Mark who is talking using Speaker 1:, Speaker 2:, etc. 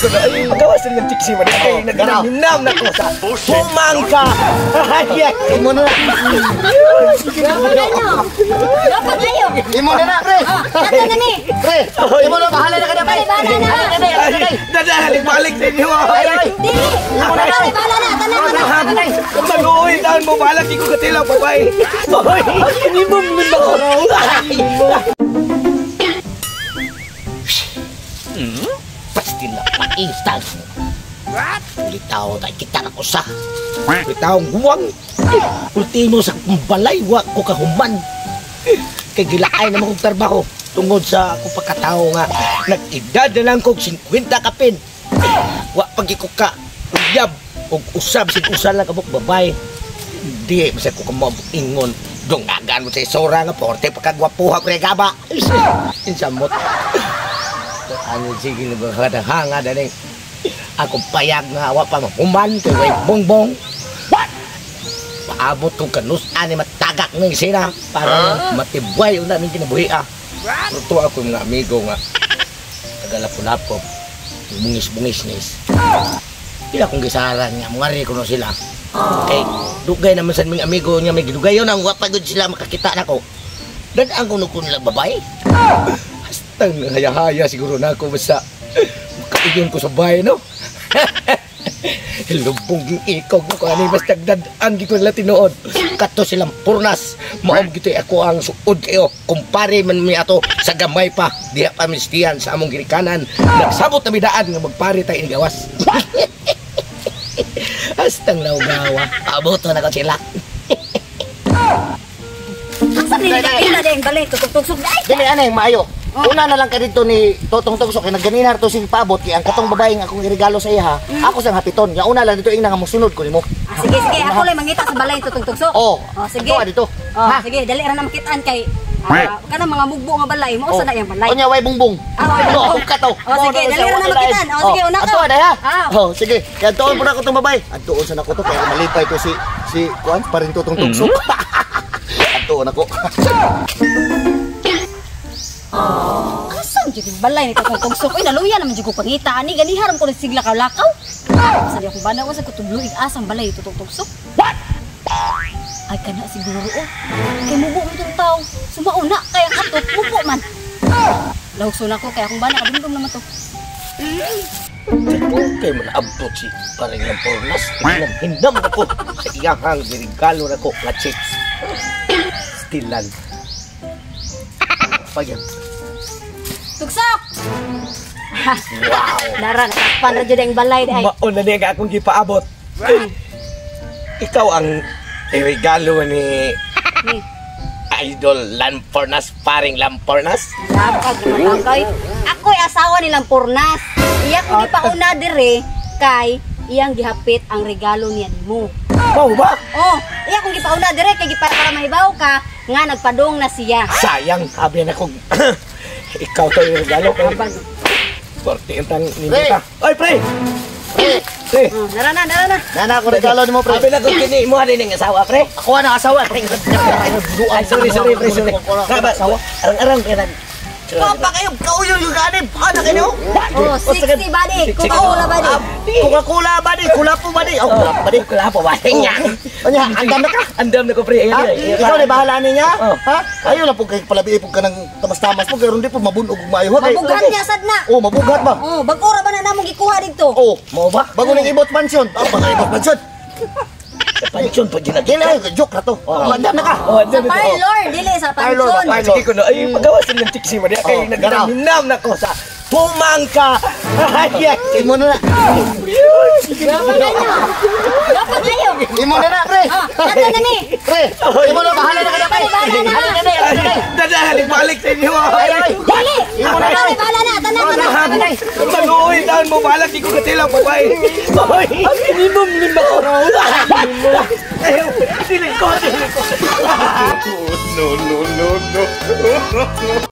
Speaker 1: Ay, magawas ng tiksi mo. Ay, nagnaminam na ko sa humangka. Ay,
Speaker 2: Imo na.
Speaker 3: Dapat kayo.
Speaker 2: Imo na, pre.
Speaker 3: Dato na ni.
Speaker 2: Pre, imo na bahala na kada, pre.
Speaker 1: dadahalik balik ninyo.
Speaker 2: Ay.
Speaker 3: Dili. Ako na bala na. Tanan na.
Speaker 1: Maluoy taon mo balak di ko katilaw babay. Ay, hindi mo mo.
Speaker 2: Pasti na painstag mo. Ulitaw na kita na kusa.
Speaker 1: Bitaw guwang.
Speaker 2: Ultimo sa balay, wa ko kahuman. Kay gilaay na mo kong trabaho. Tungod sa akong pagkatao nga.
Speaker 1: Nag-edad na lang kong 50 kapin.
Speaker 2: Wa pagi ko ka uyab o usab sin usa lang kabuk babay. Di masay ko kamo ingon. Dungagan mo sa isora nga porte pagkagwapuha ko gaba. Insamot. Ano sige na ba hanga dali. Ako payag nga wa pa mahuman kay way bongbong. Paabot kong kanus ani matagak ng sina para matibay una ning kinabuhi ah.
Speaker 1: Tuto ako mga amigo nga.
Speaker 2: Tagalapon-lapon. Bungis-bungis-nis. Pila kong gisaran nga, mungari ko no sila. Kay, dugay naman sa mga amigo niya, may gidugayon ang wapagod sila makakita na ko. Dadaan ko nung nila babay.
Speaker 1: Hastang haya-haya siguro na ako basta makaiyon ko sa bahay, no?
Speaker 2: Lubong ikaw ko kani basta dadaan di ko nila tinuod. Kato silang purnas. Maom gito ako ang suod kayo. Kumpare man mi ato sa gamay pa. Diha pa mistiyan sa among girikanan. Nagsabot na bidaan nga magpare tayo gawas. Hastang laugawa. Pabuto na ko sila.
Speaker 3: Asa ni nakita din balik tutok-tuksok dai.
Speaker 2: Dili anay maayo. Una na lang ka dito ni Totong Tugsok kay nagganinar to sing paabot kay ang katong babae nga akong irigalo sa iya. Ako sang hapiton. Nga una lang dito ing nga musunod ko nimo.
Speaker 3: Sige ako lang mangita sa balay tutok-tuksok.
Speaker 2: Oh.
Speaker 3: Sige.
Speaker 2: Dito.
Speaker 3: Ha, sige dali ra na makitaan kay kana mga mugbo nga balay mo usa na yang balay.
Speaker 2: Onya way bungbong.
Speaker 3: Way bungbong.
Speaker 2: Ka to.
Speaker 3: Sige dali ra na makitaan. Sige una ka.
Speaker 2: Ato ada ha. Sige. Kaya tuon pud ako tong babae. Adtuon sa nako to kay malipay to si kuan parin Totong Tugsok. Adtuon ako.
Speaker 3: Asan jud yung balay ni tutok-tuksok? Uy naluya naman jud ko pangita ani ganiharam ko sigla ka lakaw. Sa di ako banaw sa kutubluig asang balay tutok-tuksok. What? Ay kana siguro oh. Kay mubo mo tong tao. Sumauna kay ang atot mubo man. Lawso na ko kay akong bana kadumdum naman to.
Speaker 2: Okay man abot si paring ng pornas. Hindam ako sa iyang dirigalo na ko nga chicks. Stilan. Pagyan.
Speaker 3: Tugsok!
Speaker 2: Wow!
Speaker 3: Nara, natakpan na dyan ang balay day.
Speaker 1: Mauna na nga akong gipaabot. Ikaw ang regalo ni Idol Lampornas, paring Lampornas.
Speaker 3: Lapag naman kay. Ako'y asawa nilang Purnas. Iya kong gipauna dire kay iyang gihapit ang regalo niya nimo.
Speaker 1: Mau ba?
Speaker 3: Oh, iya kong gipauna dire kay para mahibaw ka nga nagpadong na siya.
Speaker 1: Sayang, sabi na kong ikaw to yung regalo kay Porte entang ninita. Oy, pre! Pre!
Speaker 3: Nara na.
Speaker 2: Nana ako regalo nimo pre.
Speaker 1: Sabi na kong kini mo rin ng asawa, pre.
Speaker 2: Ako na asawa pre.
Speaker 1: Ay, sorry, pre, sorry. Kaba, arang-arang ka na.
Speaker 2: Papa kayo, kauyo yung ganib. Ano kayo?
Speaker 3: Oh, 60 badi. Coca-Cola badi.
Speaker 2: Coca-Cola badi, kulapo badi. Oh, badi,
Speaker 1: Kulapo ba?
Speaker 2: nya. Onya, andam na ka.
Speaker 1: Andam na ko, pre.
Speaker 2: Ha? Ikaw na bahala niya.
Speaker 1: Oh.
Speaker 2: Ha? Ayo na po kay palabi po ka ng tamas-tamas po kay ron di po mabunog ug maayo.
Speaker 3: Mabugat niya sad na.
Speaker 2: Oh, mabugat ba?
Speaker 3: Oh, bagora ba na namong gikuha dito?
Speaker 2: Oh, mo ba? Bago ning ibot mansion. Ah, bago ibot mansion. Pansyon pa gina. Dili ay joke na to. Andam na ka.
Speaker 1: Oh,
Speaker 3: Sa parlor, dili sa pansyon.
Speaker 1: Ay, sige ko na. Ay, magawas ng tiksi mo. Kaya nagnaminam na ko sa humangka. Ay,
Speaker 2: Imo na.
Speaker 3: Dapat kayo.
Speaker 2: Imo na pre.
Speaker 3: Dato na ni.
Speaker 2: Pre, imo na bahala na kada pre.
Speaker 1: dadahalik balik ninyo.
Speaker 3: Dili.
Speaker 2: Imo na pre.
Speaker 3: Bala na, tanan na.
Speaker 1: Maluoy taon mo balak di ko katilaw babay. Ay, hindi mo ko. Ayaw, dili ko.
Speaker 4: No.